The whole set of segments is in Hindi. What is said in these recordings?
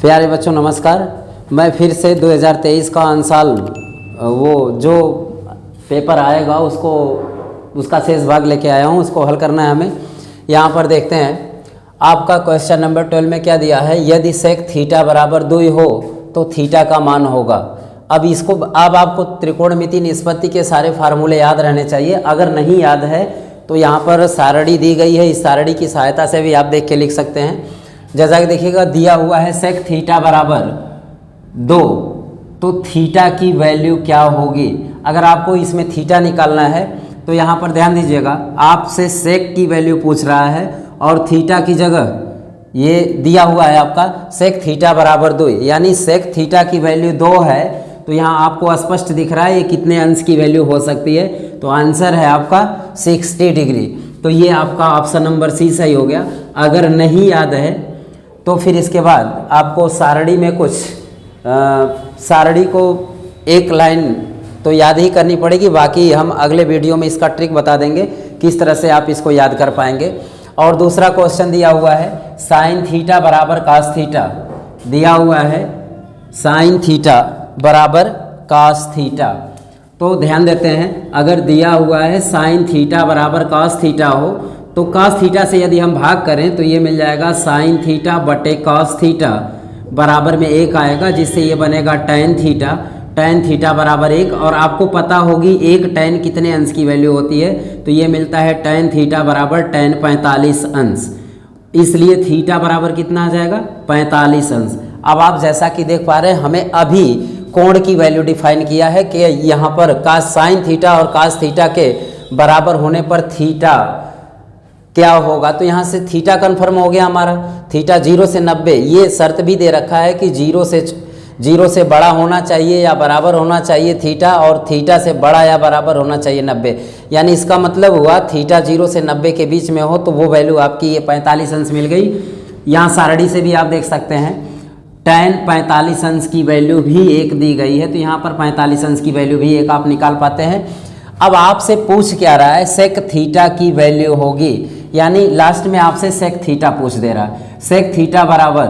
प्यारे बच्चों नमस्कार। मैं फिर से 2023 का अंसाल वो जो पेपर आएगा उसका शेष भाग लेके आया हूँ, उसको हल करना है हमें। यहाँ पर देखते हैं आपका क्वेश्चन नंबर 12 में क्या दिया है। यदि सेक थीटा बराबर 2 हो तो थीटा का मान होगा। अब आपको त्रिकोणमिति निष्पत्ति के सारे फार्मूले याद रहने चाहिए। अगर नहीं याद है तो यहाँ पर सारणी दी गई है, इस सारणी की सहायता से भी आप देख के लिख सकते हैं। जैसा कि देखिएगा दिया हुआ है सेक थीटा बराबर 2, तो थीटा की वैल्यू क्या होगी। अगर आपको इसमें थीटा निकालना है तो यहाँ पर ध्यान दीजिएगा, आपसे सेक की वैल्यू पूछ रहा है और थीटा की जगह ये दिया हुआ है आपका सेक थीटा बराबर 2, यानी सेक थीटा की वैल्यू 2 है। तो यहाँ आपको स्पष्ट दिख रहा है ये कितने अंश की वैल्यू हो सकती है। तो आंसर है आपका 60 डिग्री। तो ये आपका ऑप्शन नंबर सी सही हो गया। अगर नहीं याद है तो फिर इसके बाद आपको सारणी में कुछ सारणी को एक लाइन तो याद ही करनी पड़ेगी, बाकी हम अगले वीडियो में इसका ट्रिक बता देंगे किस तरह से आप इसको याद कर पाएंगे। और दूसरा क्वेश्चन दिया हुआ है साइन थीटा बराबर कास थीटा, दिया हुआ है साइन थीटा बराबर कास थीटा। तो ध्यान देते हैं, अगर दिया हुआ है साइन थीटा बराबर कास थीटा हो तो कास थीटा से यदि हम भाग करें तो ये मिल जाएगा साइन थीटा बटे कास थीटा बराबर में 1 आएगा, जिससे ये बनेगा टैन थीटा। टैन थीटा बराबर 1, और आपको पता होगी एक टैन कितने अंश की वैल्यू होती है, तो ये मिलता है टैन थीटा बराबर टैन 45 अंश। इसलिए थीटा बराबर कितना आ जाएगा 45 अंश। अब आप जैसा कि देख पा रहे हैं हमें अभी कोण की वैल्यू डिफाइन किया है कि यहाँ पर कास साइन थीटा और कास थीटा के बराबर होने पर थीटा क्या होगा। तो यहाँ से थीटा कन्फर्म हो गया हमारा। थीटा 0 से 90, ये शर्त भी दे रखा है कि 0 से बड़ा होना चाहिए या बराबर होना चाहिए थीटा, और थीटा से बड़ा या बराबर होना चाहिए 90। यानी इसका मतलब हुआ थीटा 0 से 90 के बीच में हो तो वो वैल्यू आपकी ये 45 अंश मिल गई। यहाँ सारणी से भी आप देख सकते हैं टैन 45 अंश की वैल्यू भी 1 दी गई है, तो यहाँ पर 45 अंश की वैल्यू भी 1 आप निकाल पाते हैं। अब आपसे पूछ क्या रहा है, सेक थीटा की वैल्यू होगी, यानी लास्ट में आपसे सेक थीटा पूछ दे रहा है। सेक थीटा बराबर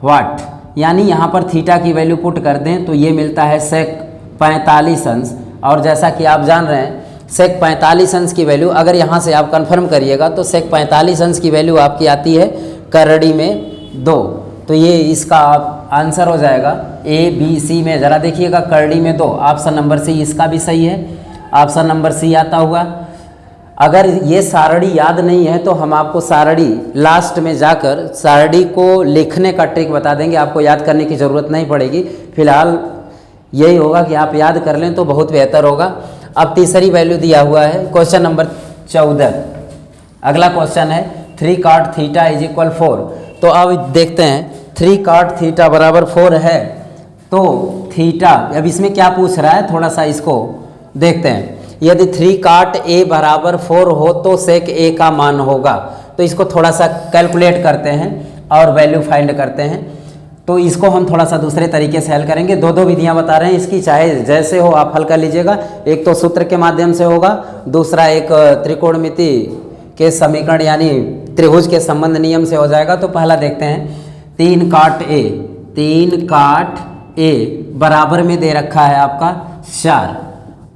व्हाट, यानी यहाँ पर थीटा की वैल्यू पुट कर दें तो ये मिलता है सेक 45 अंश। और जैसा कि आप जान रहे हैं सेक 45 अंश की वैल्यू अगर यहाँ से आप कंफर्म करिएगा तो सेक 45 अंश की वैल्यू आपकी आती है करड़ी में 2। तो ये इसका आंसर हो जाएगा ABC में। ज़रा देखिएगा करड़ी में 2, ऑप्शन नंबर सी इसका भी सही है, ऑप्शन नंबर सी आता हुआ। अगर ये सारणी याद नहीं है तो हम आपको सारणी लास्ट में जाकर सारणी को लिखने का ट्रिक बता देंगे, आपको याद करने की ज़रूरत नहीं पड़ेगी। फिलहाल यही होगा कि आप याद कर लें तो बहुत बेहतर होगा। अब तीसरी वैल्यू दिया हुआ है क्वेश्चन नंबर 14। अगला क्वेश्चन है 3 cot थीटा इज इक्वल 4। तो अब देखते हैं 3 cot थीटा बराबर 4 है तो थीटा, अब इसमें क्या पूछ रहा है थोड़ा सा इसको देखते हैं। यदि 3 cot A बराबर 4 हो तो सेक A का मान होगा। तो इसको थोड़ा सा कैलकुलेट करते हैं और वैल्यू फाइंड करते हैं। तो इसको हम थोड़ा सा दूसरे तरीके से हल करेंगे। दो विधियां बता रहे हैं इसकी, चाहे जैसे हो आप हल कर लीजिएगा। एक तो सूत्र के माध्यम से होगा, दूसरा एक त्रिकोणमिति के समीकरण यानी त्रिभुज के संबंध नियम से हो जाएगा। तो पहला देखते हैं 3 cot A बराबर में दे रखा है आपका 4,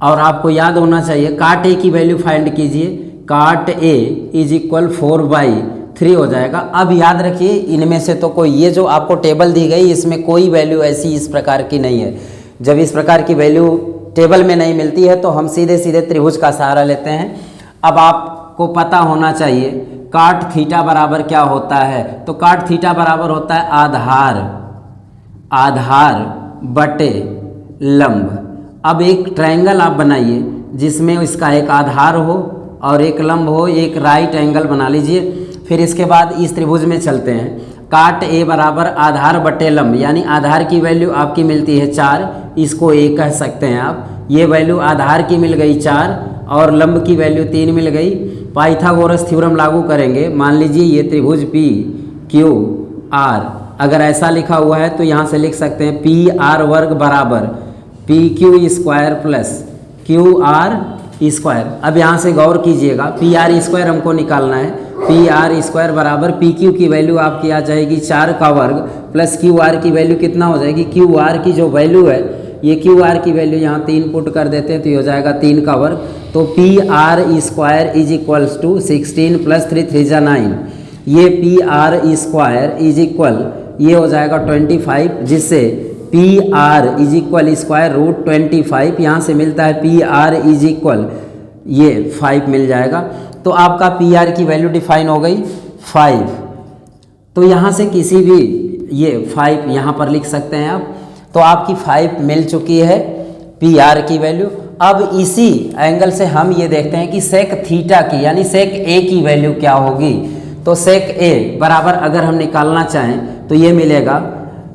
और आपको याद होना चाहिए काट ए की वैल्यू फाइंड कीजिए। काट ए इज इक्वल 4/3 हो जाएगा। अब याद रखिए इनमें से तो कोई, ये जो आपको टेबल दी गई इसमें कोई वैल्यू ऐसी इस प्रकार की नहीं है। जब इस प्रकार की वैल्यू टेबल में नहीं मिलती है तो हम सीधे त्रिभुज का सहारा लेते हैं। अब आपको पता होना चाहिए काट थीटा बराबर क्या होता है। तो काट थीटा बराबर होता है आधार बटे लंब। अब एक ट्रायंगल आप बनाइए जिसमें इसका एक आधार हो और एक लंब हो, एक राइट एंगल बना लीजिए। फिर इसके बाद इस त्रिभुज में चलते हैं। काट ए बराबर आधार बटे लंब, यानी आधार की वैल्यू आपकी मिलती है 4, इसको A कह सकते हैं आप। ये वैल्यू आधार की मिल गई 4 और लंब की वैल्यू 3 मिल गई। पाइथागोरस थ्योरम लागू करेंगे। मान लीजिए ये त्रिभुज PQR अगर ऐसा लिखा हुआ है तो यहाँ से लिख सकते हैं PR वर्ग बराबर PQ square plus QR square. अब यहाँ से गौर कीजिएगा PR स्क्वायर हमको निकालना है पी आर स्क्वायर बराबर पी क्यू की वैल्यू आपकी आ जाएगी 4 का वर्ग प्लस क्यू आर की वैल्यू कितना हो जाएगी, क्यू आर की जो वैल्यू है, ये क्यू आर की वैल्यू यहाँ 3 पुट कर देते हैं तो ये हो जाएगा 3 का वर्ग। तो P R square is equals to 16 plus 3 3 जा 9, ये P R square is equal ये हो जाएगा 25, जिससे P R is equal square root 25, यहाँ से मिलता है पी आर इज इक्वल ये 5 मिल जाएगा। तो आपका पी आर की वैल्यू डिफाइन हो गई 5। तो यहाँ से किसी भी ये 5 यहाँ पर लिख सकते हैं आप। तो आपकी 5 मिल चुकी है पी आर की वैल्यू। अब इसी एंगल से हम ये देखते हैं कि सेक थीटा की यानी सेक ए की वैल्यू क्या होगी। तो सेक ए बराबर अगर हम निकालना चाहें तो ये मिलेगा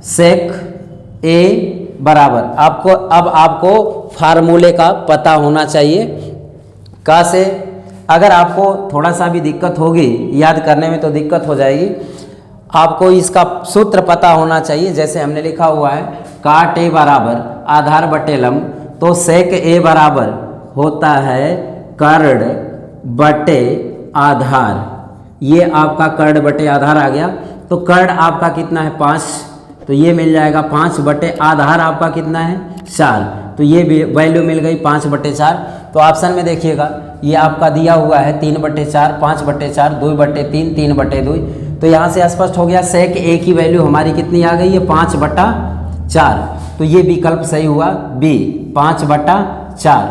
सेक ए बराबर आपको फार्मूले का पता होना चाहिए। का से अगर आपको थोड़ा सा भी दिक्कत होगी याद करने में तो दिक्कत हो जाएगी, आपको इसका सूत्र पता होना चाहिए। जैसे हमने लिखा हुआ है काट ए बराबर आधार बटे लंब, तो सेक ए बराबर होता है कर्ड बटे आधार। ये आपका कर्ड बटे आधार आ गया। तो कर्ड आपका कितना है 5, तो ये मिल जाएगा 5 बटे आधार आपका कितना है 4, तो ये वैल्यू मिल गई 5 बटे 4। तो ऑप्शन में देखिएगा ये आपका दिया हुआ है 3 बटे 4, 5 बटे 4, 2 बटे 3, 3 बटे 2। तो यहाँ से स्पष्ट हो गया सेक ए की वैल्यू हमारी कितनी आ गई है 5 बटा 4। तो ये विकल्प सही हुआ बी 5 बटा 4।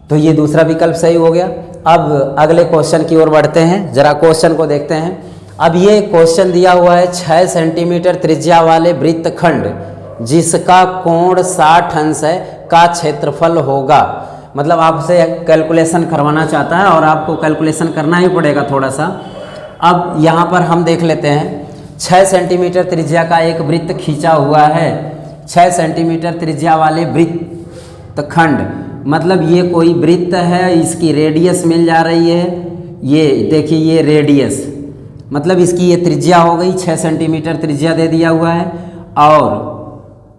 तो ये दूसरा विकल्प सही हो गया। अब अगले क्वेश्चन की ओर बढ़ते हैं, जरा क्वेश्चन को देखते हैं। अब ये क्वेश्चन दिया हुआ है 6 सेंटीमीटर त्रिज्या वाले वृत्तखंड जिसका कोण 60 अंश है का क्षेत्रफल होगा। मतलब आपसे कैलकुलेशन करवाना चाहता है और आपको कैलकुलेशन करना ही पड़ेगा थोड़ा सा। अब यहाँ पर हम देख लेते हैं 6 सेंटीमीटर त्रिज्या का एक वृत्त खींचा हुआ है। 6 सेंटीमीटर त्रिज्या वाले वृत्तखंड मतलब ये कोई वृत्त है, इसकी रेडियस मिल जा रही है। ये देखिए ये रेडियस मतलब इसकी ये त्रिज्या हो गई 6 सेंटीमीटर त्रिज्या दे दिया हुआ है। और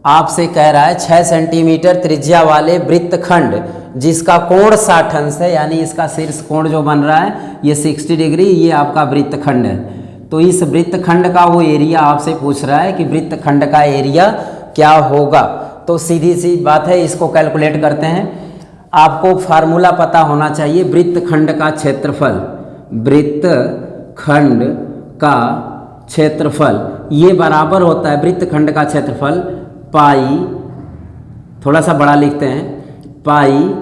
आपसे कह रहा है 6 सेंटीमीटर त्रिज्या वाले वृत्तखंड जिसका कोण 60 अंश है, यानी इसका शीर्ष कोण जो बन रहा है ये 60 डिग्री, ये आपका वृत्तखंड है। तो इस वृत्तखंड का वो एरिया आपसे पूछ रहा है कि वृत्तखंड का एरिया क्या होगा। तो सीधी सी बात है, इसको कैलकुलेट करते हैं। आपको फार्मूला पता होना चाहिए वृत्तखंड का क्षेत्रफल। वृत्तखंड का क्षेत्रफल ये बराबर होता है वृत्तखंड का क्षेत्रफल पाई, थोड़ा सा बड़ा लिखते हैं, पाई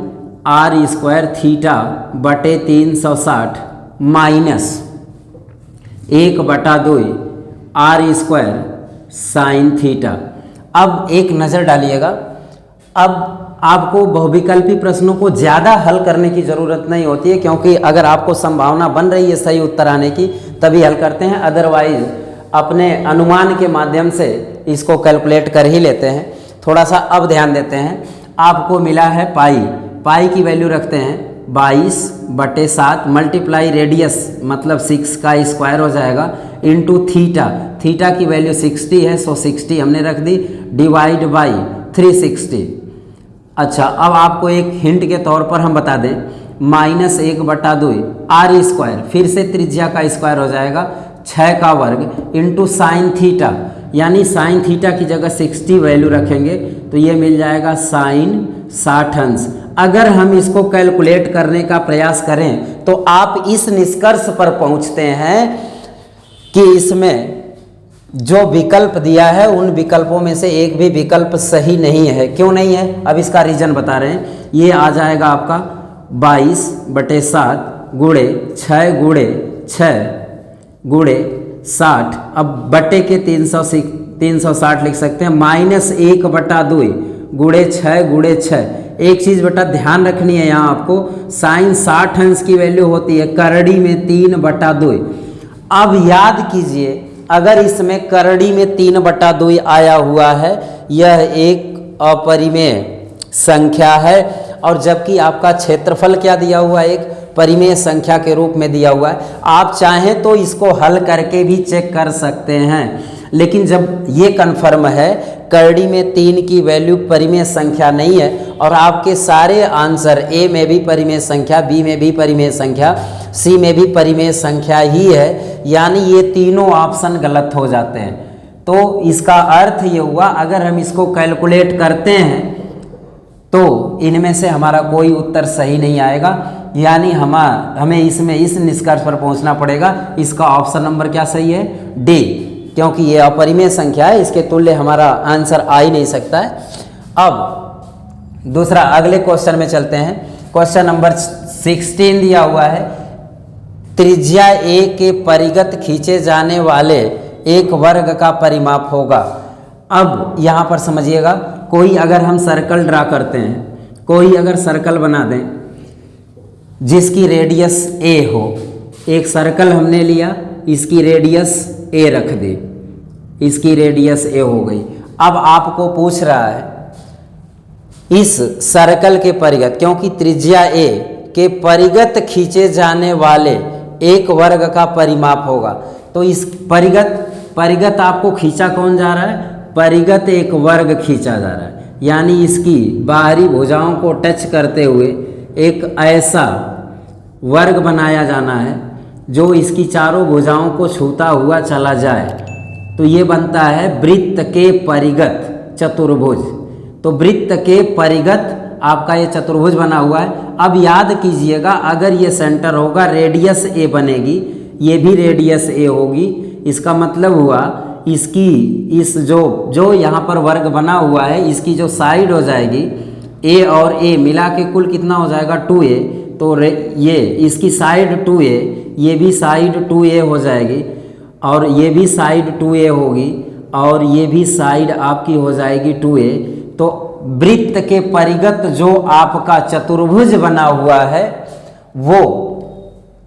आर स्क्वायर थीटा बटे 360 minus 1/2 R square sine theta. अब एक नज़र डालिएगा, अब आपको बहुविकल्पी प्रश्नों को ज़्यादा हल करने की ज़रूरत नहीं होती है, क्योंकि अगर आपको संभावना बन रही है सही उत्तर आने की तभी हल करते हैं, अदरवाइज अपने अनुमान के माध्यम से इसको कैलकुलेट कर ही लेते हैं। थोड़ा सा अब ध्यान देते हैं। आपको मिला है पाई की वैल्यू रखते हैं 22/7 मल्टीप्लाई रेडियस मतलब 6 का स्क्वायर हो जाएगा इंटू थीटा की वैल्यू 60 है, सो 60 हमने रख दी डिवाइड बाई 360। अच्छा, अब आपको एक हिंट के तौर पर हम बता दें -1/2 आर स्क्वायर, फिर से त्रिज्या का स्क्वायर हो जाएगा 6 का वर्ग इंटू साइन थीटा, यानी साइन थीटा की जगह 60 वैल्यू रखेंगे तो ये मिल जाएगा साइन 60 अंश। अगर हम इसको कैलकुलेट करने का प्रयास करें तो आप इस निष्कर्ष पर पहुंचते हैं कि इसमें जो विकल्प दिया है उन विकल्पों में से एक भी विकल्प सही नहीं है। क्यों नहीं है, अब इसका रीजन बता रहे हैं। ये आ जाएगा आपका 22/7 गुणे 6 गुणे 6 गुणे 60, अब बटे के 360 लिख सकते हैं, -1/2 गुणे 6 गुणे 6। एक चीज़ बेटा ध्यान रखनी है यहाँ आपको, साइन 60 अंश की वैल्यू होती है करड़ी में 3/2। अब याद कीजिए अगर इसमें करड़ी में 3/2 आया हुआ है, यह एक अपरिमेय संख्या है, और जबकि आपका क्षेत्रफल क्या दिया हुआ है, एक परिमेय संख्या के रूप में दिया हुआ है। आप चाहें तो इसको हल करके भी चेक कर सकते हैं। लेकिन जब ये कन्फर्म है करड़ी में 3 की वैल्यू परिमेय संख्या नहीं है और आपके सारे आंसर ए में भी परिमेय संख्या, बी में भी परिमेय संख्या, सी में भी परिमेय संख्या ही है, यानी ये तीनों ऑप्शन गलत हो जाते हैं। तो इसका अर्थ ये हुआ अगर हम इसको कैलकुलेट करते हैं तो इनमें से हमारा कोई उत्तर सही नहीं आएगा, यानी हमें इसमें इस निष्कर्ष पर पहुंचना पड़ेगा इसका ऑप्शन नंबर क्या सही है, डी, क्योंकि ये अपरिमेय संख्या है, इसके तुल्य हमारा आंसर आ ही नहीं सकता है। अब दूसरा अगले क्वेश्चन में चलते हैं। क्वेश्चन नंबर 16 दिया हुआ है, त्रिज्या ए के परिगत खींचे जाने वाले एक वर्ग का परिमाप होगा। अब यहाँ पर समझिएगा, कोई अगर हम सर्कल ड्रा करते हैं, कोई अगर सर्कल बना दें जिसकी रेडियस ए हो, एक सर्कल हमने लिया, इसकी रेडियस ए रख दी, इसकी रेडियस ए हो गई। अब आपको पूछ रहा है इस सर्कल के परिगत, क्योंकि त्रिज्या ए के परिगत खींचे जाने वाले एक वर्ग का परिमाप होगा, तो इस परिगत आपको खींचा कौन जा रहा है, परिगत एक वर्ग खींचा जा रहा है, यानी इसकी बाहरी भुजाओं को टच करते हुए एक ऐसा वर्ग बनाया जाना है जो इसकी चारों भुजाओं को छूता हुआ चला जाए, तो ये बनता है वृत्त के परिगत चतुर्भुज। तो वृत्त के परिगत आपका ये चतुर्भुज बना हुआ है। अब याद कीजिएगा, अगर ये सेंटर होगा रेडियस ए बनेगी, ये भी रेडियस ए होगी, इसका मतलब हुआ इसकी इस जो यहाँ पर वर्ग बना हुआ है इसकी जो साइड हो जाएगी ए और ए मिला के कुल कितना हो जाएगा 2a, तो ये इसकी साइड 2a, ये भी साइड 2a हो जाएगी और ये भी साइड 2a होगी और ये भी साइड आपकी हो जाएगी 2a। तो वृत्त के परिगत जो आपका चतुर्भुज बना हुआ है वो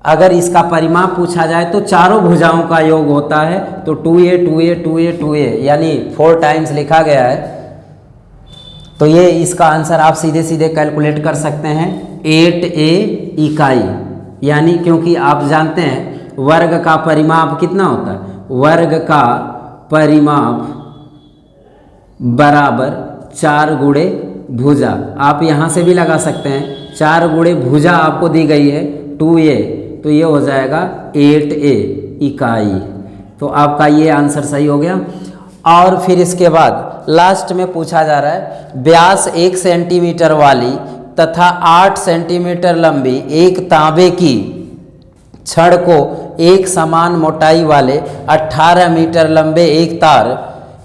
अगर इसका परिमाप पूछा जाए तो चारों भुजाओं का योग होता है, तो 2a 2a 2a 2a यानी 4 टाइम्स लिखा गया है। तो ये इसका आंसर आप सीधे सीधे कैलकुलेट कर सकते हैं 8a इकाई, यानी क्योंकि आप जानते हैं वर्ग का परिमाप कितना होता है, वर्ग का परिमाप बराबर 4 गुणे भुजा। आप यहाँ से भी लगा सकते हैं, 4 गुणे भुजा आपको दी गई है 2a, तो ये हो जाएगा 8a इकाई। तो आपका ये आंसर सही हो गया। और फिर इसके बाद लास्ट में पूछा जा रहा है व्यास 1 सेंटीमीटर वाली तथा 8 सेंटीमीटर लंबी एक तांबे की छड़ को एक समान मोटाई वाले 18 मीटर लंबे एक तार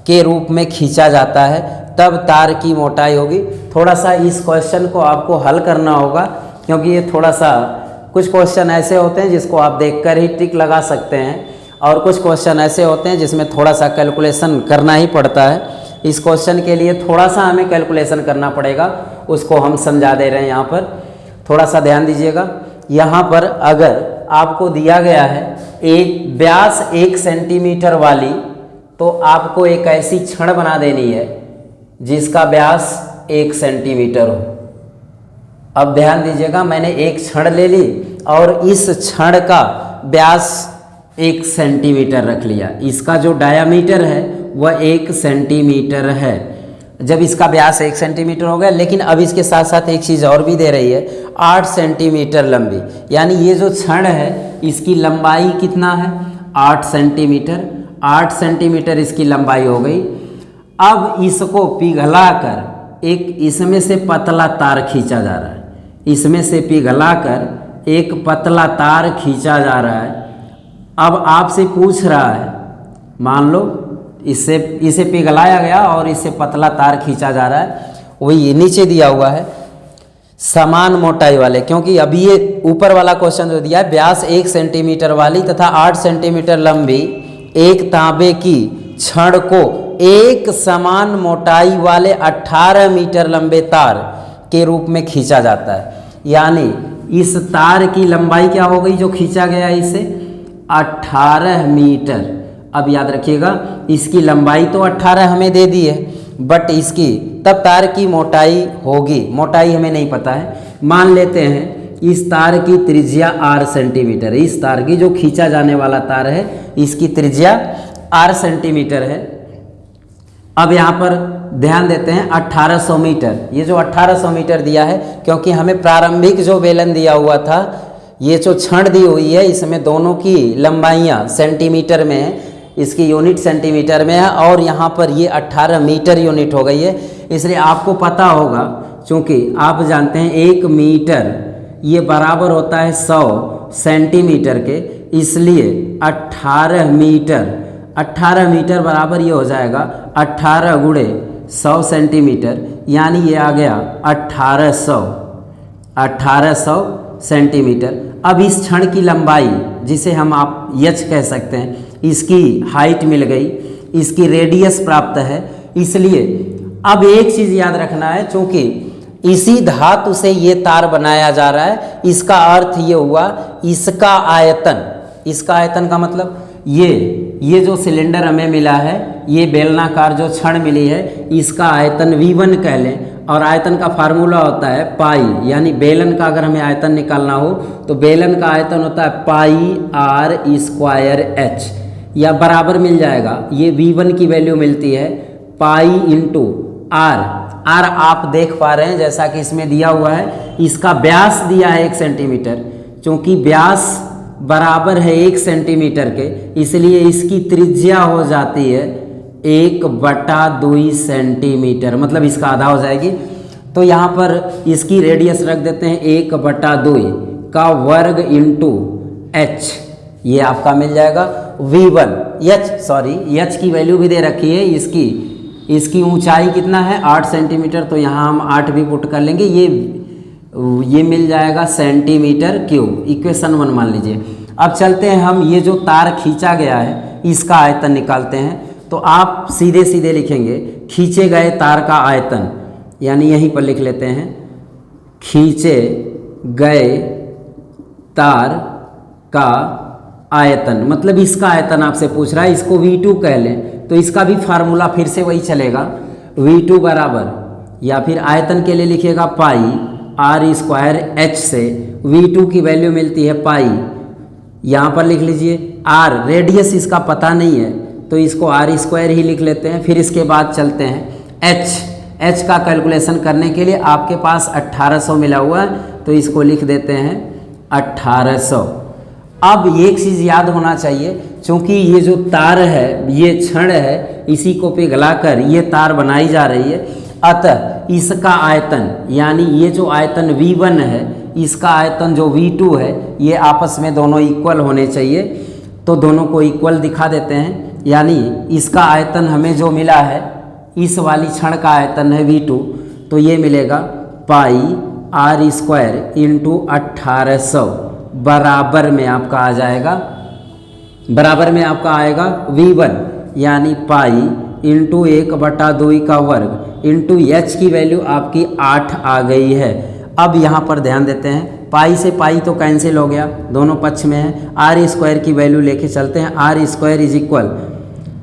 के रूप में खींचा जाता है, तब तार की मोटाई होगी। थोड़ा सा इस क्वेश्चन को आपको हल करना होगा, क्योंकि ये थोड़ा सा कुछ क्वेश्चन ऐसे होते हैं जिसको आप देखकर ही टिक लगा सकते हैं और कुछ क्वेश्चन ऐसे होते हैं जिसमें थोड़ा सा कैलकुलेशन करना ही पड़ता है। इस क्वेश्चन के लिए थोड़ा सा हमें कैलकुलेशन करना पड़ेगा, उसको हम समझा दे रहे हैं। यहाँ पर थोड़ा सा ध्यान दीजिएगा। यहाँ पर अगर आपको दिया गया है एक व्यास 1 सेंटीमीटर वाली, तो आपको एक ऐसी छड़ बना देनी है जिसका व्यास 1 सेंटीमीटर हो। अब ध्यान दीजिएगा, मैंने एक छड़ ले ली और इस छड़ का व्यास 1 सेंटीमीटर रख लिया। इसका जो डायामीटर है वह 1 सेंटीमीटर है। जब इसका व्यास 1 सेंटीमीटर हो गया, लेकिन अब इसके साथ साथ एक चीज़ और भी दे रही है 8 सेंटीमीटर लंबी, यानी ये जो छड़ है इसकी लंबाई कितना है 8 सेंटीमीटर। 8 सेंटीमीटर इसकी लंबाई हो गई। अब इसको पिघलाकर एक इसमें से पतला तार खींचा जा रहा है, इसमें से पिघलाकर एक पतला तार खींचा जा रहा है। अब आपसे पूछ रहा है, मान लो इसे पिघलाया गया और इससे पतला तार खींचा जा रहा है, वही नीचे दिया हुआ है समान मोटाई वाले, क्योंकि अभी ये ऊपर वाला क्वेश्चन जो दिया है व्यास 1 सेंटीमीटर वाली तथा 8 सेंटीमीटर लंबी एक तांबे की छड़ को एक समान मोटाई वाले 18 मीटर लंबे तार के रूप में खींचा जाता है। यानी इस तार की लंबाई क्या हो गई जो खींचा गया है इसे 18 मीटर। अब याद रखिएगा, इसकी लंबाई तो 18 हमें दे दी है, बट इसकी तब तार की मोटाई होगी, मोटाई हमें नहीं पता है। मान लेते हैं इस तार की त्रिज्या r सेंटीमीटर है। इस तार की जो खींचा जाने वाला तार है इसकी त्रिज्या r सेंटीमीटर है। अब यहाँ पर ध्यान देते हैं 1800 मीटर, ये जो 1800 मीटर दिया है, क्योंकि हमें प्रारंभिक जो बेलन दिया हुआ था, ये जो छड़ दी हुई है इसमें दोनों की लंबाइयाँ सेंटीमीटर में है, इसकी यूनिट सेंटीमीटर में है, और यहाँ पर ये 18 मीटर यूनिट हो गई है। इसलिए आपको पता होगा, चूँकि आप जानते हैं 1 मीटर ये बराबर होता है 100 सेंटीमीटर के, इसलिए 18 मीटर बराबर ये हो जाएगा 18 गुणे 100 सेंटीमीटर, यानी ये आ गया 1800 सेंटीमीटर। अब इस क्षण की लंबाई, जिसे हम आप यच कह सकते हैं, इसकी हाइट मिल गई, इसकी रेडियस प्राप्त है। इसलिए अब एक चीज़ याद रखना है, चूँकि इसी धातु से ये तार बनाया जा रहा है, इसका अर्थ ये हुआ इसका आयतन का मतलब ये जो सिलेंडर हमें मिला है, ये बेलनाकार जो छड़ मिली है, इसका आयतन V1 कह लें, और आयतन का फार्मूला होता है पाई, यानी बेलन का अगर हमें आयतन निकालना हो तो बेलन का आयतन होता है पाई r²h, या बराबर मिल जाएगा, ये V1 की वैल्यू मिलती है पाई इंटू r आप देख पा रहे हैं जैसा कि इसमें दिया हुआ है, इसका व्यास दिया है 1 सेंटीमीटर, चूँकि व्यास बराबर है 1 सेंटीमीटर के, इसलिए इसकी त्रिज्या हो जाती है 1/2 सेंटीमीटर, मतलब इसका आधा हो जाएगी। तो यहाँ पर इसकी रेडियस रख देते हैं 1/2 का वर्ग इंटू h, ये आपका मिल जाएगा V1। एच की वैल्यू भी दे रखी है, इसकी ऊंचाई कितना है 8 सेंटीमीटर, तो यहाँ हम 8 भी पुट कर लेंगे, ये मिल जाएगा सेंटीमीटर क्यूब, इक्वेशन 1 मान लीजिए। अब चलते हैं हम, ये जो तार खींचा गया है इसका आयतन निकालते हैं। तो आप सीधे लिखेंगे खींचे गए तार का आयतन, यानी यहीं पर लिख लेते हैं खींचे गए तार का आयतन, मतलब इसका आयतन आपसे पूछ रहा है, इसको V2 कह लें, तो इसका भी फार्मूला फिर से वही चलेगा, V2 बराबर, या फिर आयतन के लिए लिखिएगा पाई r²h से V2 की वैल्यू मिलती है पाई, यहाँ पर लिख लीजिए r, रेडियस इसका पता नहीं है तो इसको r² ही लिख लेते हैं। फिर इसके बाद चलते हैं h का कैलकुलेशन करने के लिए आपके पास 1800 मिला हुआ है, तो इसको लिख देते हैं 1800। अब एक चीज़ याद होना चाहिए, क्योंकि ये जो तार है, ये छड़ है, इसी को पिघलाकर ये तार बनाई जा रही है, अतः इसका आयतन, यानी ये जो आयतन V1 है, इसका आयतन जो V2 है, ये आपस में दोनों इक्वल होने चाहिए। तो दोनों को इक्वल दिखा देते हैं, यानी इसका आयतन हमें जो मिला है, इस वाली छड़ का आयतन है V2, तो ये मिलेगा पाई r² इंटू 1800, बराबर में आपका आएगा V1, यानी पाई इंटू 1/2 का वर्ग इंटू h की वैल्यू आपकी 8 आ गई है। अब यहाँ पर ध्यान देते हैं, पाई से पाई तो कैंसिल हो गया, दोनों पक्ष में है, r² की वैल्यू लेके चलते हैं, r² इज इक्वल,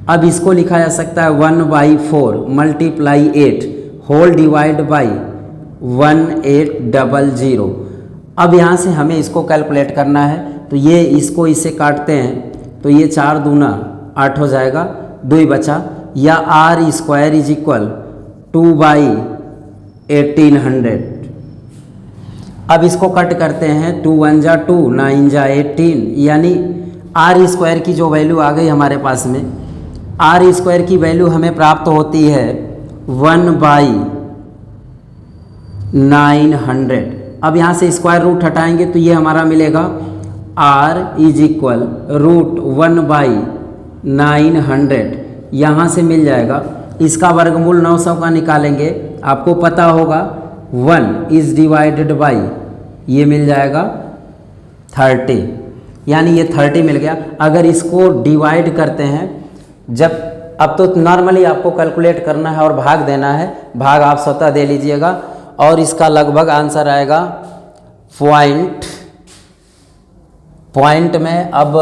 अब इसको लिखा जा सकता है 1/4 मल्टीप्लाई 8 होल डिवाइड बाई 1800। अब यहाँ से हमें इसको कैलकुलेट करना है, तो ये इसको इससे काटते हैं, तो ये 4 दूना 8 हो जाएगा, 2 बचा, या r² इज इक्वल 2/1800। अब इसको कट करते हैं, 2 1 जा 2, 9 जा 18, यानी r² की जो वैल्यू आ गई हमारे पास में, r² की वैल्यू हमें प्राप्त होती है 1/900। अब यहाँ से स्क्वायर रूट हटाएंगे तो ये हमारा मिलेगा r इज इक्वल √1/900, यहाँ से मिल जाएगा, इसका वर्गमूल 900 का निकालेंगे, आपको पता होगा 1 इज डिवाइडेड बाई, ये मिल जाएगा 30, यानी ये 30 मिल गया। अगर इसको डिवाइड करते हैं, जब अब तो नॉर्मली आपको कैलकुलेट करना है और भाग देना है, भाग आप स्वतः दे लीजिएगा, और इसका लगभग आंसर आएगा पॉइंट में। अब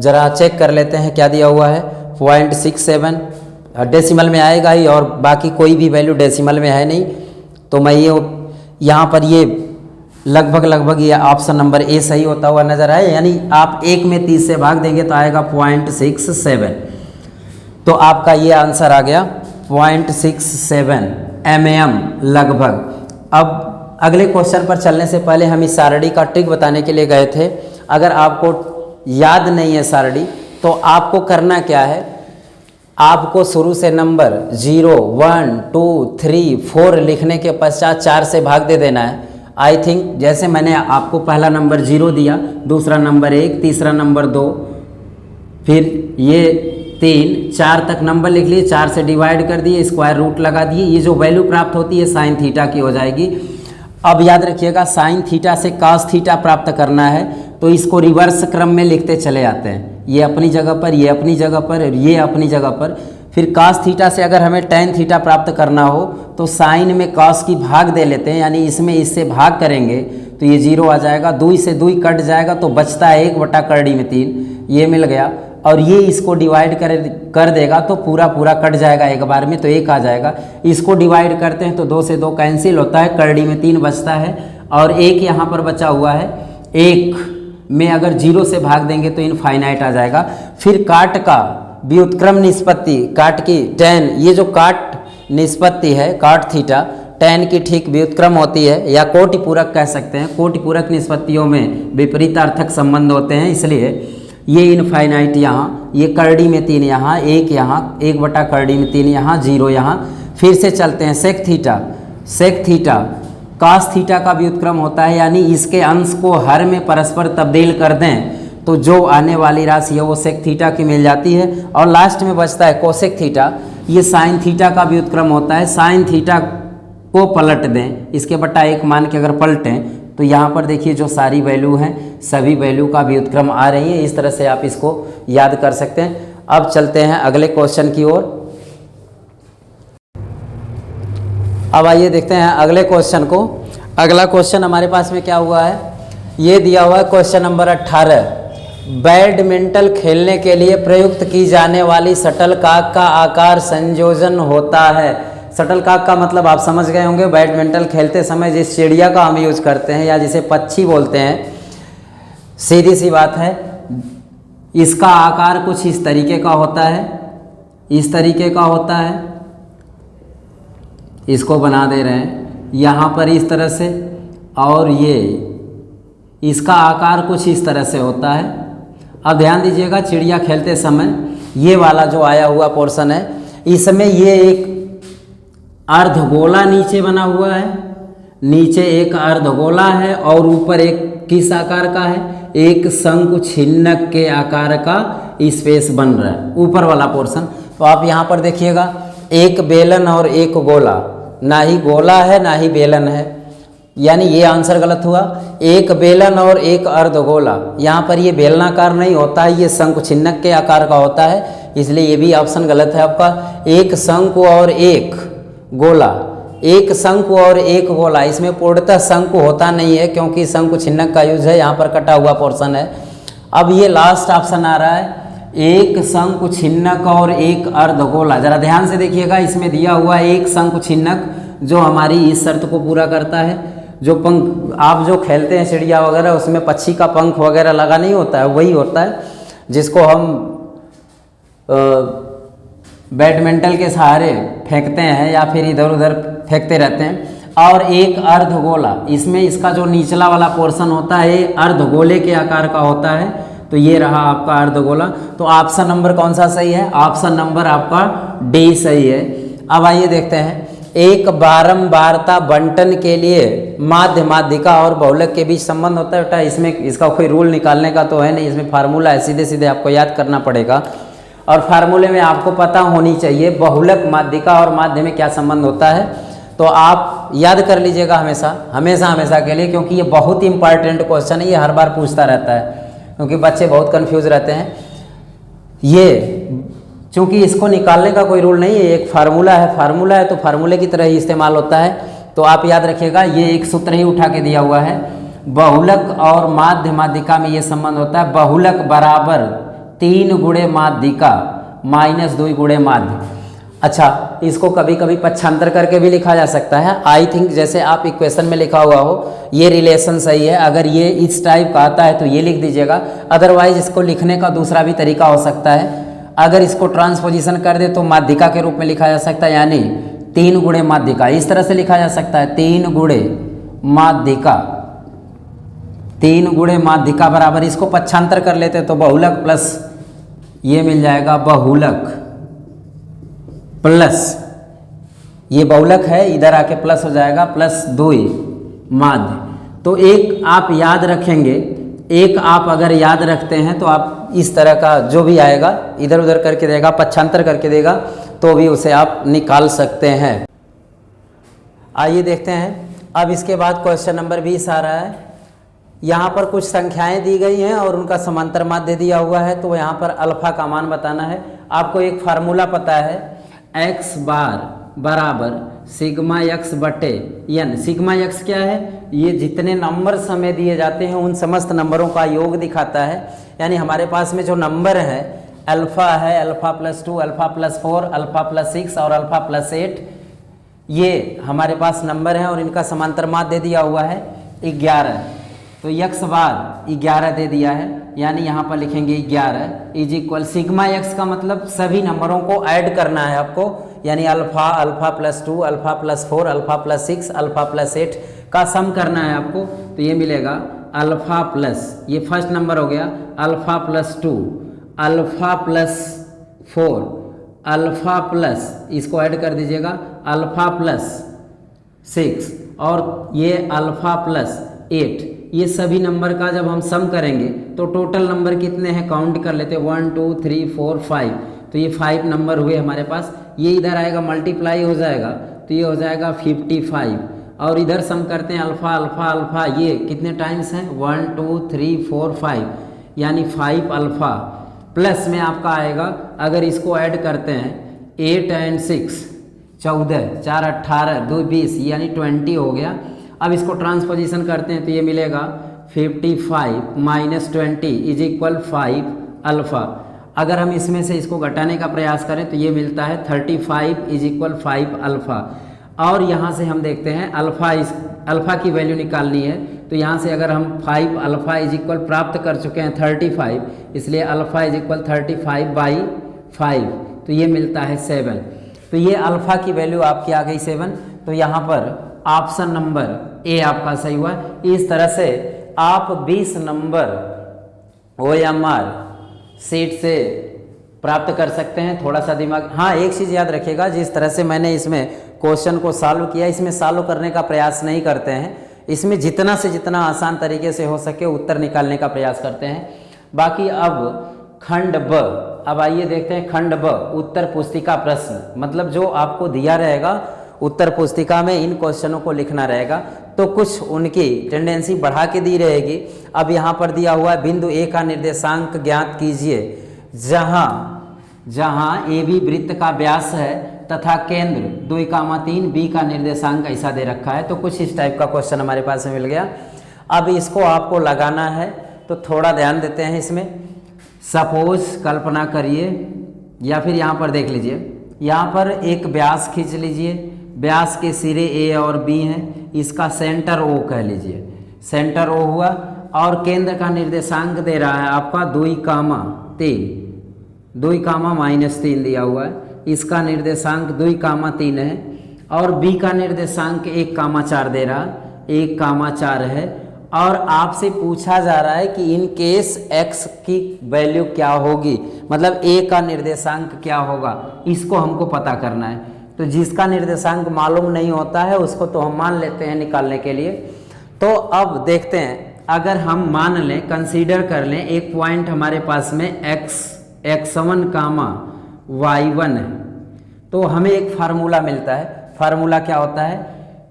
ज़रा चेक कर लेते हैं क्या दिया हुआ है, 0.67 डेसिमल में आएगा ही, और बाकी कोई भी वैल्यू डेसिमल में है नहीं, तो मैं ये यहाँ पर ये लगभग ये ऑप्शन नंबर ए सही होता हुआ नज़र आए, यानी आप 1 में 30 से भाग देंगे तो आएगा 0.67। तो आपका ये आंसर आ गया 0.67 mm लगभग। अब अगले क्वेश्चन पर चलने से पहले हम इस सारणी का ट्रिक बताने के लिए गए थे। अगर आपको याद नहीं है सारणी तो आपको करना क्या है, आपको शुरू से नंबर 0, 1, 2, 3, 4 लिखने के पश्चात 4 से भाग दे देना है। आई थिंक जैसे मैंने आपको पहला नंबर 0 दिया, दूसरा नंबर 1, तीसरा नंबर 2, फिर ये 3, 4 तक नंबर लिख लिए, 4 से डिवाइड कर दिए, स्क्वायर रूट लगा दिए, ये जो वैल्यू प्राप्त होती है साइन थीटा की हो जाएगी। अब याद रखिएगा साइन थीटा से कॉस थीटा प्राप्त करना है तो इसको रिवर्स क्रम में लिखते चले आते हैं, ये अपनी जगह पर, ये अपनी जगह पर, ये अपनी जगह पर। फिर कॉस थीटा से अगर हमें टेन थीटा प्राप्त करना हो तो साइन में कॉस की भाग दे लेते हैं, यानी इसमें इससे भाग करेंगे तो ये 0 आ जाएगा, 2 से 2 कट जाएगा तो बचता है 1/3, ये मिल गया। और ये इसको डिवाइड कर देगा तो पूरा कट जाएगा एक बार में, तो 1 आ जाएगा। इसको डिवाइड करते हैं तो 2 से 2 कैंसिल होता है, करड़ी में 3 बचता है और 1 यहाँ पर बचा हुआ है। 1 में अगर 0 से भाग देंगे तो इनफाइनाइट आ जाएगा। फिर काट का व्युत्क्रम निष्पत्ति, काट की tan, ये जो काट निष्पत्ति है काट थीटा tan की ठीक व्युत्क्रम होती है या कोटि पूरक कह सकते हैं। कोटि पूरक निष्पत्तियों में विपरीतार्थक संबंध होते हैं, इसलिए ये इनफाइनाइट यहाँ, ये करड़ी में 3 यहाँ, 1 यहाँ, 1/करड़ी में 3 यहाँ, 0 यहाँ। फिर से चलते हैं sec theta. Sec theta cos theta का व्युत्क्रम होता है, यानी इसके अंश को हर में परस्पर तब्दील कर दें तो जो आने वाली राशि है वो सेक थीटा की मिल जाती है। और लास्ट में बचता है कोसेक थीटा, ये साइन थीटा का व्युत्क्रम होता है। साइन थीटा को पलट दें, इसके बटा 1 मान के अगर पलटें तो यहाँ पर देखिए जो सारी वैल्यू हैं सभी वैल्यू का व्युत्क्रम आ रही है। इस तरह से आप इसको याद कर सकते हैं। अब चलते हैं अगले क्वेश्चन की ओर। अब आइए देखते हैं अगले क्वेश्चन को। अगला क्वेश्चन हमारे पास में क्या हुआ है, ये दिया हुआ है क्वेश्चन नंबर 18। बैडमिंटन खेलने के लिए प्रयुक्त की जाने वाली शटलकॉक का आकार संयोजन होता है। शटलकॉक का मतलब आप समझ गए होंगे, बैडमिंटन खेलते समय जिस चिड़िया का हम यूज करते हैं या जिसे पक्षी बोलते हैं, सीधी सी बात है, इसका आकार कुछ इस तरीके का होता है, इस तरीके का होता है। इसको बना दे रहे हैं यहाँ पर इस तरह से, और ये इसका आकार कुछ इस तरह से होता है। अब ध्यान दीजिएगा, चिड़िया खेलते समय ये वाला जो आया हुआ पोर्शन है, इसमें ये एक अर्धगोला नीचे बना हुआ है, नीचे एक अर्धगोला है और ऊपर एक किस आकार का है, एक शंकु छिन्नक के आकार का स्पेस बन रहा है ऊपर वाला पोर्शन। तो आप यहाँ पर देखिएगा, एक बेलन और एक गोला, ना ही गोला है ना ही बेलन है, यानी ये आंसर गलत हुआ। एक बेलन और एक अर्धगोला, यहाँ पर ये बेलनाकार नहीं होता है, ये शंकु छिन्नक के आकार का होता है, इसलिए ये भी ऑप्शन गलत है आपका। एक शंकु और एक गोला, एक शंकु और एक गोला, इसमें पूर्णतः शंकु होता नहीं है क्योंकि शंकु छिन्नक का यूज है, यहाँ पर कटा हुआ पोर्शन है। अब ये लास्ट ऑप्शन आ रहा है, एक शंकु छिन्नक और एक अर्धगोला। जरा ध्यान से देखिएगा, इसमें दिया हुआ है एक शंकु छिन्नक जो हमारी इस शर्त को पूरा करता है। जो पंख आप जो खेलते हैं चिड़िया वगैरह, उसमें पक्षी का पंख वगैरह लगा नहीं होता है, वही होता है जिसको हम बैडमिंटन के सहारे फेंकते हैं या फिर इधर उधर फेंकते रहते हैं। और एक अर्धगोला, इसमें इसका जो निचला वाला पोर्शन होता है अर्धगोले के आकार का होता है, तो ये रहा आपका अर्धगोला। तो ऑप्शन नंबर कौन सा सही है, ऑप्शन नंबर आपका डी सही है। अब आइए देखते हैं, एक बारंबारता बंटन के लिए माध्य माध्यिका और बहुलक के बीच संबंध होता है। बेटा इसमें इसका कोई रूल निकालने का तो है नहीं, इसमें फार्मूला है, सीधे सीधे आपको याद करना पड़ेगा। और फार्मूले में आपको पता होनी चाहिए बहुलक माध्यिका और माध्य में क्या संबंध होता है, तो आप याद कर लीजिएगा हमेशा हमेशा हमेशा के लिए, क्योंकि ये बहुत ही इंपॉर्टेंट क्वेश्चन है, ये हर बार पूछता रहता है क्योंकि बच्चे बहुत कंफ्यूज रहते हैं। ये चूँकि इसको निकालने का कोई रूल नहीं है, एक फार्मूला है तो फार्मूले की तरह ही इस्तेमाल होता है। तो आप याद रखिएगा, ये एक सूत्र ही उठा के दिया हुआ है, बहुलक और माध्य माध्यिका में ये संबंध होता है, बहुलक बराबर 3 गुणे माध्यिका माइनस 2 गुणे माध्य। अच्छा, इसको कभी कभी पक्षांतर करके भी लिखा जा सकता है। आई थिंक जैसे आप इक्वेशन में लिखा हुआ हो ये रिलेशन सही है, अगर ये इस टाइप का आता है तो ये लिख दीजिएगा, अदरवाइज इसको लिखने का दूसरा भी तरीका हो सकता है। अगर इसको ट्रांसपोजिशन कर दे तो माध्यिका के रूप में लिखा जा सकता है, यानी 3 गुणे माध्यिका, इस तरह से लिखा जा सकता है 3 गुणे माध्यिका। 3 गुणे माध्यिका बराबर, इसको पक्षांतर कर लेते तो बहुलक प्लस ये मिल जाएगा बहुलक प्लस, ये बहुलक है इधर आके प्लस हो जाएगा प्लस 2 माध्य। तो एक आप याद रखेंगे, एक आप अगर याद रखते हैं तो आप इस तरह का जो भी आएगा इधर उधर करके देगा, पक्षांतर करके देगा तो भी उसे आप निकाल सकते हैं। आइए देखते हैं अब इसके बाद क्वेश्चन नंबर 20 आ रहा है। यहाँ पर कुछ संख्याएं दी गई हैं और उनका समांतर माध्य दिया हुआ है, तो यहाँ पर अल्फा का मान बताना है। आपको एक फार्मूला पता है, x बार बराबर सिग्मा x बटे n। सिग्मा x क्या है, ये जितने नंबर हमें दिए जाते हैं उन समस्त नंबरों का योग दिखाता है। यानी हमारे पास में जो नंबर है अल्फा है, alpha plus 2, alpha plus 4, alpha plus 6 और अल्फा प्लस 8, ये हमारे पास नंबर हैं और इनका समांतर माध्य दिया हुआ है 11। तो x बार 11 दे दिया है, यानी यहाँ पर लिखेंगे 11 इज इक्वल सिग्मा x का मतलब सभी नंबरों को ऐड करना है आपको, यानी alpha, alpha plus 2, alpha plus 4, alpha plus 6, alpha plus 8 का सम करना है आपको। तो ये मिलेगा अल्फा प्लस, ये फर्स्ट नंबर हो गया, alpha plus 2, alpha plus 4, alpha plus, इसको ऐड कर दीजिएगा, अल्फा प्लस 6 और ये अल्फा प्लस 8। ये सभी नंबर का जब हम सम करेंगे तो टोटल नंबर कितने हैं काउंट कर लेते हैं, 1 2 3 4 5। तो ये 5 नंबर हुए हमारे पास। ये इधर आएगा मल्टीप्लाई हो जाएगा तो ये हो जाएगा 55 और इधर सम करते हैं अल्फा अल्फा अल्फा, ये कितने टाइम्स हैं 1 2 3 4 5, यानी 5 अल्फा प्लस में आपका आएगा, अगर इसको ऐड करते हैं 8 एंड 6 14, 4 18, 2 20, यानी 20 हो गया। अब इसको ट्रांसपोजिशन करते हैं तो ये मिलेगा 55 माइनस 20 इज इक्वल 5 अल्फा। अगर हम इसमें से इसको घटाने का प्रयास करें तो ये मिलता है 35 इज इक्वल 5 अल्फा। और यहाँ से हम देखते हैं अल्फा की वैल्यू निकालनी है, तो यहाँ से अगर हम 5 अल्फा इज इक्वल प्राप्त कर चुके हैं 35, इसलिए अल्फा इज इक्वल 35/5, तो ये मिलता है 7। तो ये अल्फा की वैल्यू आपकी आ गई 7। तो यहाँ पर ऑप्शन नंबर ए आपका सही हुआ। इस तरह से आप 20 नंबर OMR सीट से प्राप्त कर सकते हैं। थोड़ा सा दिमाग, हाँ एक चीज़ याद रखिएगा, जिस तरह से मैंने इसमें क्वेश्चन को सॉल्व किया, इसमें सॉल्व करने का प्रयास नहीं करते हैं, इसमें जितना से जितना आसान तरीके से हो सके उत्तर निकालने का प्रयास करते हैं। बाकी अब खंड ब, अब आइए देखते हैं खंड ब, उत्तर पुस्तिका प्रश्न, मतलब जो आपको दिया रहेगा उत्तर पुस्तिका में इन क्वेश्चनों को लिखना रहेगा, तो कुछ उनकी टेंडेंसी बढ़ा के दी रहेगी। अब यहाँ पर दिया हुआ है बिंदु ए का निर्देशांक ज्ञात कीजिए, जहाँ ए बी वृत्त का व्यास है तथा केंद्र 2,3 बी का निर्देशांक ऐसा दे रखा है। तो कुछ इस टाइप का क्वेश्चन हमारे पास में मिल गया। अब इसको आपको लगाना है तो थोड़ा ध्यान देते हैं इसमें। सपोज कल्पना करिए, या फिर यहाँ पर देख लीजिए, यहाँ पर एक व्यास खींच लीजिए, व्यास के सिरे ए और बी हैं, इसका सेंटर ओ कह लीजिए, सेंटर ओ हुआ, और केंद्र का निर्देशांक दे रहा है आपका 2,3, 2,-3 दिया हुआ है, इसका निर्देशांक 2,3 है, और बी का निर्देशांक 1,4 दे रहा, 1,4 है, और आपसे पूछा जा रहा है कि इन केस x की वैल्यू क्या होगी, मतलब a का निर्देशांक क्या होगा, इसको हमको पता करना है। तो जिसका निर्देशांक मालूम नहीं होता है उसको तो हम मान लेते हैं निकालने के लिए। तो अब देखते हैं, अगर हम मान लें, कंसीडर कर लें, एक पॉइंट हमारे पास में x1, y1 है, तो हमें एक फार्मूला मिलता है। फार्मूला क्या होता है,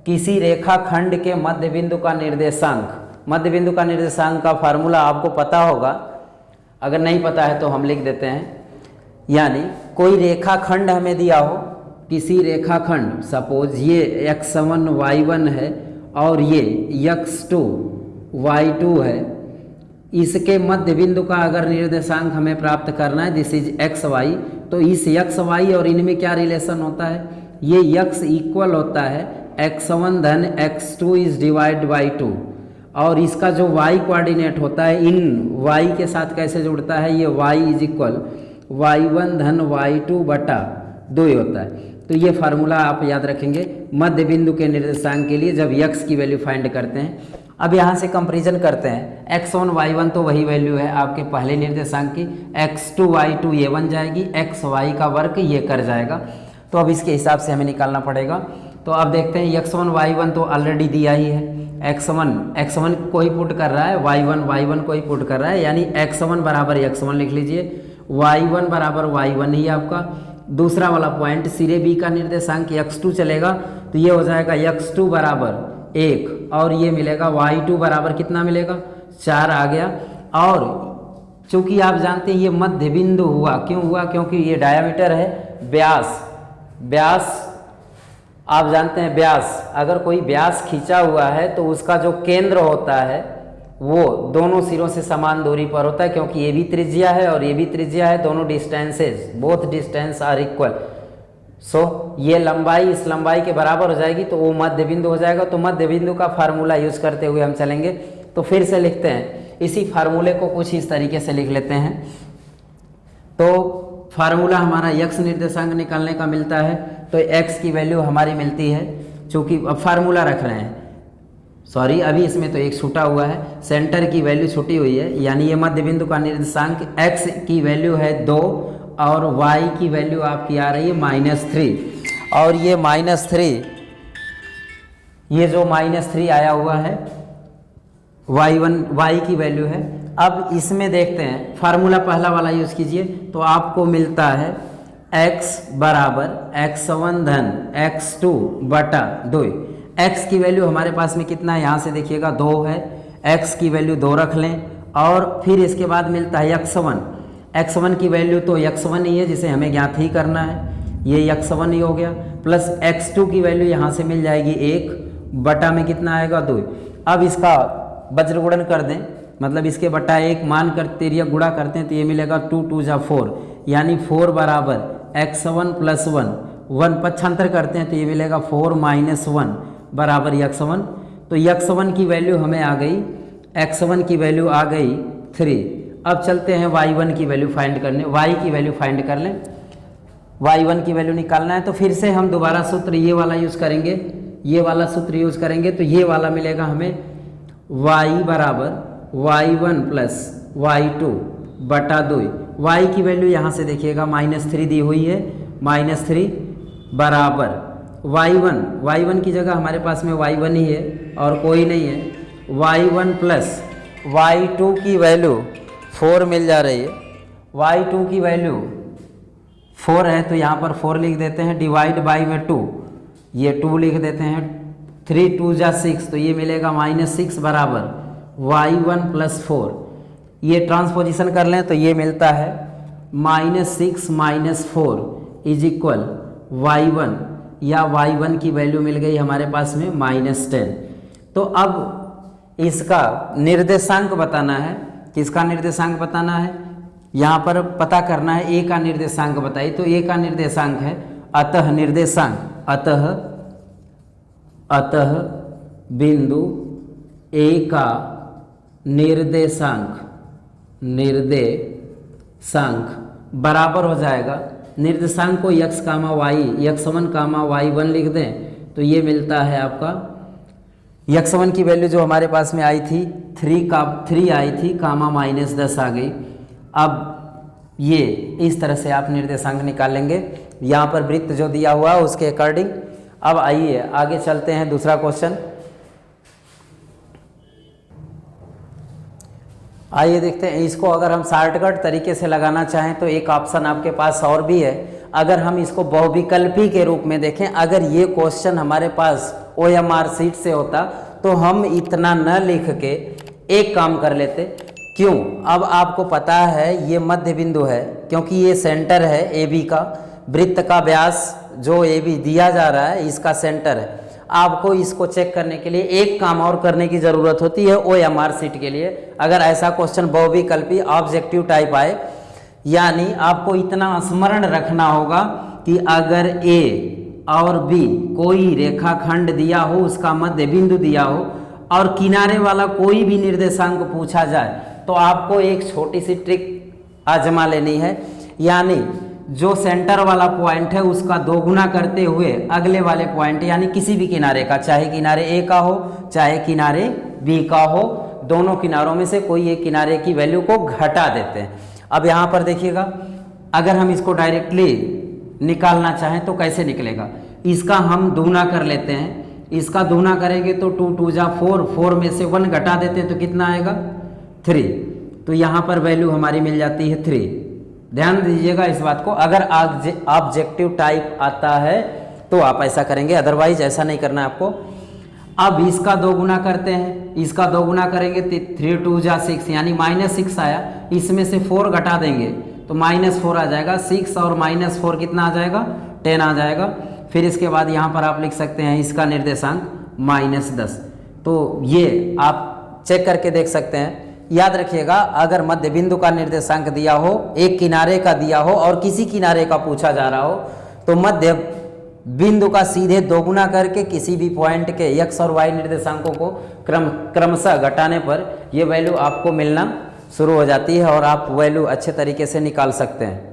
किसी रेखाखंड के मध्य बिंदु का निर्देशांक, मध्य बिंदु का निर्देशांक का फार्मूला आपको पता होगा, अगर नहीं पता है तो हम लिख देते हैं। यानी कोई रेखाखंड हमें दिया हो, किसी रेखाखंड, सपोज ये x1 y1 है और ये x2 y2 है, इसके मध्य बिंदु का अगर निर्देशांक हमें प्राप्त करना है, दिस इज एक्स वाई, तो इस एक्स वाई और इनमें क्या रिलेशन होता है, ये x इक्वल होता है x1 धन x2 इज डिवाइड बाई 2, और इसका जो y कोऑर्डिनेट होता है इन y के साथ कैसे जुड़ता है, ये y इज इक्वल y1 धन y2 बटा 2 होता है। तो ये फार्मूला आप याद रखेंगे मध्य बिंदु के निर्देशांक के लिए जब x की वैल्यू फाइंड करते हैं। अब यहाँ से कंपैरिजन करते हैं, x1 y1 तो वही वैल्यू है आपके पहले निर्देशांक की, x2 y2 ये बन जाएगी, x y का वर्ग ये कर जाएगा। तो अब इसके हिसाब से हमें निकालना पड़ेगा। तो अब देखते हैं x1 y1 तो ऑलरेडी दिया ही है, x1 को ही पुट कर रहा है, y1 को ही पुट कर रहा है, यानी x1 बराबर x1 लिख लीजिए, y1 बराबर y1 ही आपका। दूसरा वाला पॉइंट सिरे b का निर्देशांक x2 चलेगा, तो ये हो जाएगा x2 बराबर 1 और ये मिलेगा y2 बराबर कितना मिलेगा 4 आ गया। और चूंकि आप जानते हैं ये मध्य बिंदु हुआ, क्यों हुआ, क्योंकि ये डायामीटर है, व्यास आप जानते हैं व्यास, अगर कोई व्यास खींचा हुआ है तो उसका जो केंद्र होता है वो दोनों सिरों से समान दूरी पर होता है, क्योंकि ये भी त्रिज्या है और ये भी त्रिज्या है, दोनों distances, both distance are equal. So ये लंबाई इस लंबाई के बराबर हो जाएगी, तो वो मध्य बिंदु हो जाएगा। तो मध्य बिंदु का फार्मूला यूज करते हुए हम चलेंगे। तो फिर से लिखते हैं, इसी फार्मूले को कुछ इस तरीके से लिख लेते हैं। तो फार्मूला हमारा x निर्देशांक निकालने का मिलता है, तो x की वैल्यू हमारी मिलती है, चूँकि अब फार्मूला रख रहे हैं, सॉरी अभी इसमें तो एक छूटा हुआ है, सेंटर की वैल्यू छूटी हुई है, यानी ये मध्य बिंदु का निर्देशांक x की वैल्यू है 2 और y की वैल्यू आपकी आ रही है -3, और ये -3, ये जो -3 आया हुआ है y की वैल्यू है। अब इसमें देखते हैं, फार्मूला पहला वाला यूज कीजिए, तो आपको मिलता है x बराबर x1 धन x2 बटा 2। x की वैल्यू हमारे पास में कितना है, यहाँ से देखिएगा 2 है, x की वैल्यू 2 रख लें, और फिर इसके बाद मिलता है x1 की वैल्यू तो x1 ही है जिसे हमें ज्ञात ही करना है, ये x1 ही हो गया, प्लस x2 की वैल्यू यहाँ से मिल जाएगी 1 बटा में कितना आएगा 2। अब इसका वज्र गुणन कर दें, मतलब इसके बटा 1 मान कर तिर्यक गुणा करते हैं, तो ये मिलेगा 2 2 जा 4, यानी 4 बराबर x1 प्लस 1 पक्षांतर करते हैं तो ये मिलेगा 4 माइनस 1 बराबर x1। तो x1 की वैल्यू हमें आ गई, x1 की वैल्यू आ गई 3। अब चलते हैं y1 की वैल्यू फाइंड करने, y की वैल्यू फाइंड कर लें, y1 की वैल्यू निकालना है। तो फिर से हम दोबारा सूत्र ये वाला यूज़ करेंगे, ये वाला सूत्र यूज़ करेंगे, तो ये वाला मिलेगा हमें y बराबर y1 प्लस y2 बटा 2। y की वैल्यू यहाँ से देखिएगा -3 दी हुई है, -3 बराबर y1 की जगह हमारे पास में y1 ही है और कोई नहीं है, y1 प्लस y2 की वैल्यू 4 मिल जा रही है, y2 की वैल्यू 4 है, तो यहाँ पर 4 लिख देते हैं, डिवाइड बाई में 2, ये 2 लिख देते हैं, 3 2 जा 6, तो ये मिलेगा -6 बराबर y1 प्लस 4। ये ट्रांसपोजिशन कर लें तो ये मिलता है -6 माइनस 4 इज इक्वल y1, या y1 की वैल्यू मिल गई हमारे पास में -10। तो अब इसका निर्देशांक बताना है, किसका निर्देशांक बताना है, यहाँ पर पता करना है a का निर्देशांक बताइए। तो a का निर्देशांक है अतः निर्देशांक, अतः बिंदु a का निर्देशांक बराबर हो जाएगा, निर्देशांक को x कामा y, x1 कामा y1 लिख दें, तो ये मिलता है आपका x1 की वैल्यू जो हमारे पास में आई थी 3 आई थी, कामा -10 आ गई। अब ये इस तरह से आप निर्देशांक निकालेंगे, यहाँ पर वृत्त जो दिया हुआ है उसके अकॉर्डिंग। अब आइए आगे चलते हैं, दूसरा क्वेश्चन आइए देखते हैं। इसको अगर हम शॉर्टकट तरीके से लगाना चाहें तो एक ऑप्शन आपके पास और भी है, अगर हम इसको बहुविकल्पी के रूप में देखें, अगर ये क्वेश्चन हमारे पास OMR सीट से होता तो हम इतना न लिख के एक काम कर लेते। क्यों? अब आपको पता है ये मध्य बिंदु है, क्योंकि ये सेंटर है AB का, वृत्त का व्यास जो AB दिया जा रहा है इसका सेंटर है। आपको इसको चेक करने के लिए एक काम और करने की ज़रूरत होती है OMR सीट के लिए, अगर ऐसा क्वेश्चन बहुविकल्पी ऑब्जेक्टिव टाइप आए, यानी आपको इतना स्मरण रखना होगा कि अगर A और B कोई रेखाखंड दिया हो, उसका मध्य बिंदु दिया हो और किनारे वाला कोई भी निर्देशांक पूछा जाए, तो आपको एक छोटी सी ट्रिक आजमा लेनी है। यानी जो सेंटर वाला पॉइंट है उसका दोगुना करते हुए अगले वाले पॉइंट यानी किसी भी किनारे का, चाहे किनारे ए का हो चाहे किनारे बी का हो, दोनों किनारों में से कोई एक किनारे की वैल्यू को घटा देते हैं। अब यहाँ पर देखिएगा, अगर हम इसको डायरेक्टली निकालना चाहें तो कैसे निकलेगा, इसका हम दूना कर लेते हैं। इसका दूना करेंगे तो 2 2 जा 4, 4 में से 1 घटा देते हैं तो कितना आएगा 3। तो यहाँ पर वैल्यू हमारी मिल जाती है 3। ध्यान दीजिएगा इस बात को, अगर ऑब्जेक्टिव टाइप आता है तो आप ऐसा करेंगे, अदरवाइज ऐसा नहीं करना है आपको। अब इसका दोगुना करते हैं, इसका दोगुना करेंगे तो 3 2 जा 6 यानी -6 आया, इसमें से 4 घटा देंगे तो -4 आ जाएगा। 6 और -4 कितना आ जाएगा 10 आ जाएगा। फिर इसके बाद यहाँ पर आप लिख सकते हैं इसका निर्देशांक -10। तो ये आप चेक करके देख सकते हैं। याद रखिएगा, अगर मध्य बिंदु का निर्देशांक दिया हो, एक किनारे का दिया हो और किसी किनारे का पूछा जा रहा हो, तो मध्य बिंदु का सीधे दोगुना करके किसी भी पॉइंट के x और y निर्देशांकों को क्रमशः घटाने पर ये वैल्यू आपको मिलना शुरू हो जाती है और आप वैल्यू अच्छे तरीके से निकाल सकते हैं।